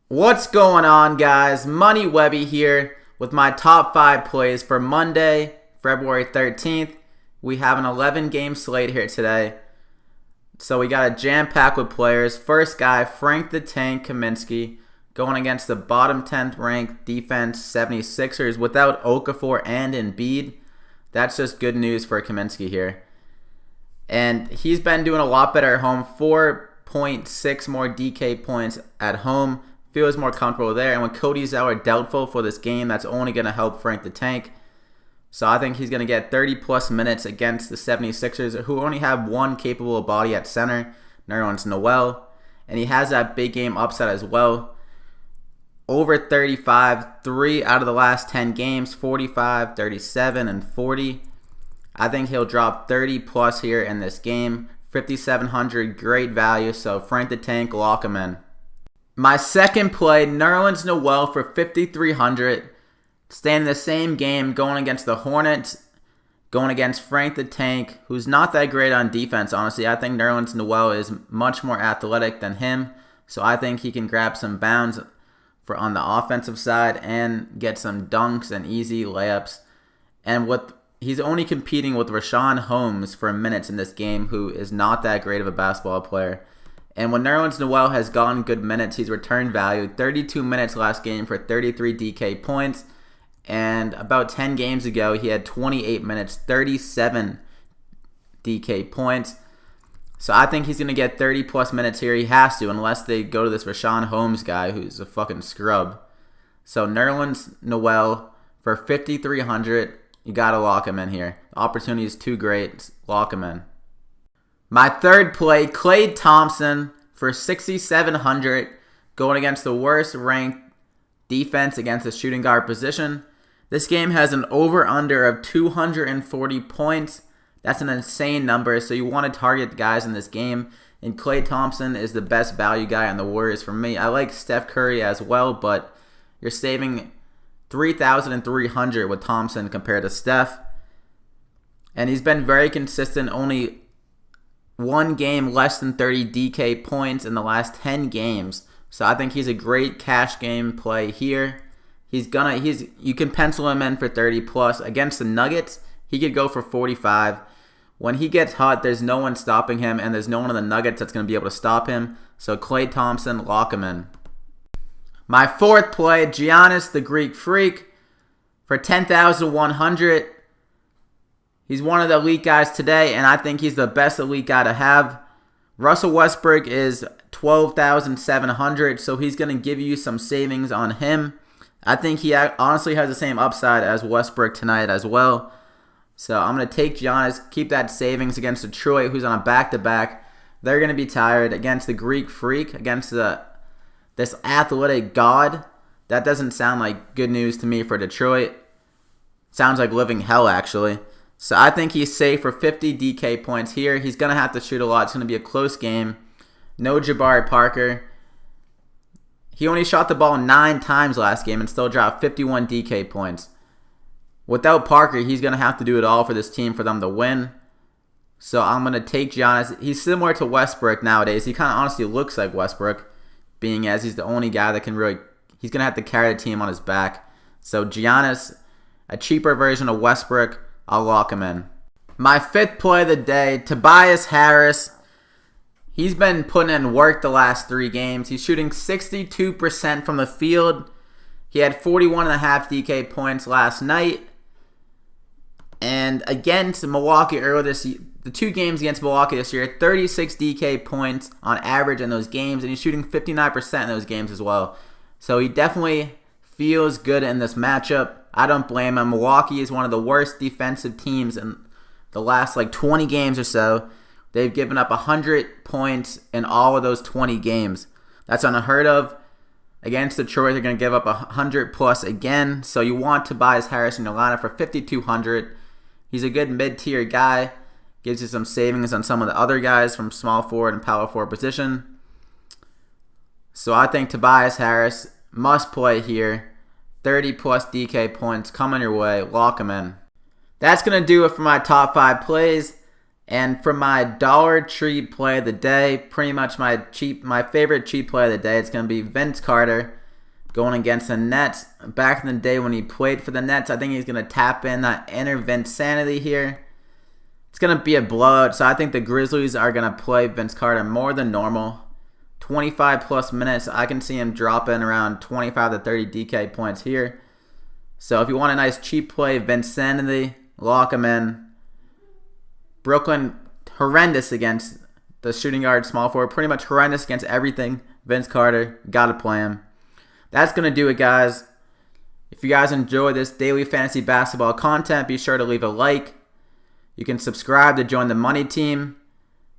What's going on, guys? Money Webby here with my top 5 plays for Monday, February 13th. We have an 11-game slate here today. So we got a jam-pack with players. First guy, Frank the Tank Kaminsky, going against the bottom 10th ranked defense 76ers without Okafor and Embiid. That's just good news for Kaminsky here. And he's been doing a lot better at home. 4.6 more DK points at home. Feels more comfortable there. And when Cody's out or doubtful for this game, that's only going to help Frank the Tank. So I think he's going to get 30-plus minutes against the 76ers, who only have one capable body at center, Nerlens Noel. And he has that big game upside as well. Over 35, 3 out of the last 10 games, 45, 37, and 40. I think he'll drop 30-plus here in this game. 5,700, great value. So Frank the Tank, lock him in. My second play, Nerlens Noel for 5,300. Staying in the same game, going against the Hornets, going against Frank the Tank, who's not that great on defense, honestly. I think Nerlens Noel is much more athletic than him, so I think he can grab some bounds on the offensive side and get some dunks and easy layups. And he's only competing with Rashawn Holmes for minutes in this game, who is not that great of a basketball player. And when Nerlens Noel has gotten good minutes, he's returned value. 32 minutes last game for 33 DK points. And about 10 games ago, he had 28 minutes, 37 DK points. So I think he's going to get 30-plus minutes here. He has to, unless they go to this Rashawn Holmes guy who's a fucking scrub. So Nerlens Noel for 5,300. You got to lock him in here. The opportunity is too great. Lock him in. My third play, Klay Thompson for 6,700, going against the worst ranked defense against the shooting guard position. This game has an over-under of 240 points. That's an insane number, so you want to target guys in this game. And Klay Thompson is the best value guy on the Warriors for me. I like Steph Curry as well, but you're saving 3,300 with Thompson compared to Steph. And he's been very consistent, only one game less than 30 DK points in the last 10 games. So I think he's a great cash game play here. You can pencil him in for 30 plus. Against the Nuggets, he could go for 45. When he gets hot, there's no one stopping him, and there's no one in the Nuggets that's going to be able to stop him. So Klay Thompson, lock him in. My fourth play, Giannis the Greek Freak for 10,100. He's one of the elite guys today, and I think he's the best elite guy to have. Russell Westbrook is 12,700, so he's going to give you some savings on him. I think he honestly has the same upside as Westbrook tonight as well. So I'm going to take Giannis, keep that savings against Detroit, who's on a back-to-back. They're going to be tired against the Greek Freak, against this athletic god. That doesn't sound like good news to me for Detroit. Sounds like living hell, actually. So I think he's safe for 50 DK points here. He's going to have to shoot a lot. It's going to be a close game. No Jabari Parker. He only shot the ball 9 times last game and still dropped 51 DK points. Without Parker, he's going to have to do it all for this team for them to win. So I'm going to take Giannis. He's similar to Westbrook nowadays. He kind of honestly looks like Westbrook, being as he's the only guy that can really... He's going to have to carry the team on his back. So Giannis, a cheaper version of Westbrook, I'll lock him in. My fifth play of the day, Tobias Harris. He's been putting in work the last 3 games. He's shooting 62% from the field. He had 41.5 DK points last night. And against Milwaukee earlier this year, the 2 games against Milwaukee this year, 36 DK points on average in those games. And he's shooting 59% in those games as well. So he definitely feels good in this matchup. I don't blame him. Milwaukee is one of the worst defensive teams in the last 20 games or so. They've given up 100 points in all of those 20 games. That's unheard of. Against Detroit, they're going to give up 100 plus again. So you want Tobias Harris in your lineup for 5,200. He's a good mid-tier guy. Gives you some savings on some of the other guys from small forward and power forward position. So I think Tobias Harris must play here. 30 plus DK points coming your way. Lock him in. That's going to do it for my top 5 plays. And for my Dollar Tree play of the day, pretty much my favorite cheap play of the day, it's going to be Vince Carter. going against the Nets. Back in the day when he played for the Nets, I think he's going to tap in that inner Vinsanity here. It's going to be a blowout, so I think the Grizzlies are going to play Vince Carter more than normal. 25 plus minutes, I can see him dropping around 25 to 30 DK points here. So if you want a nice cheap play, Vinsanity, lock him in. Brooklyn, horrendous against the shooting guard, small forward, pretty much horrendous against everything. Vince Carter, got to play him. That's going to do it, guys. If you guys enjoy this daily fantasy basketball content, be sure to leave a like. You can subscribe to join the money team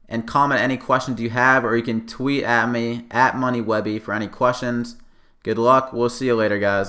and comment any questions you have, or you can tweet at me at MoneyWebby for any questions. Good luck. We'll see you later, guys.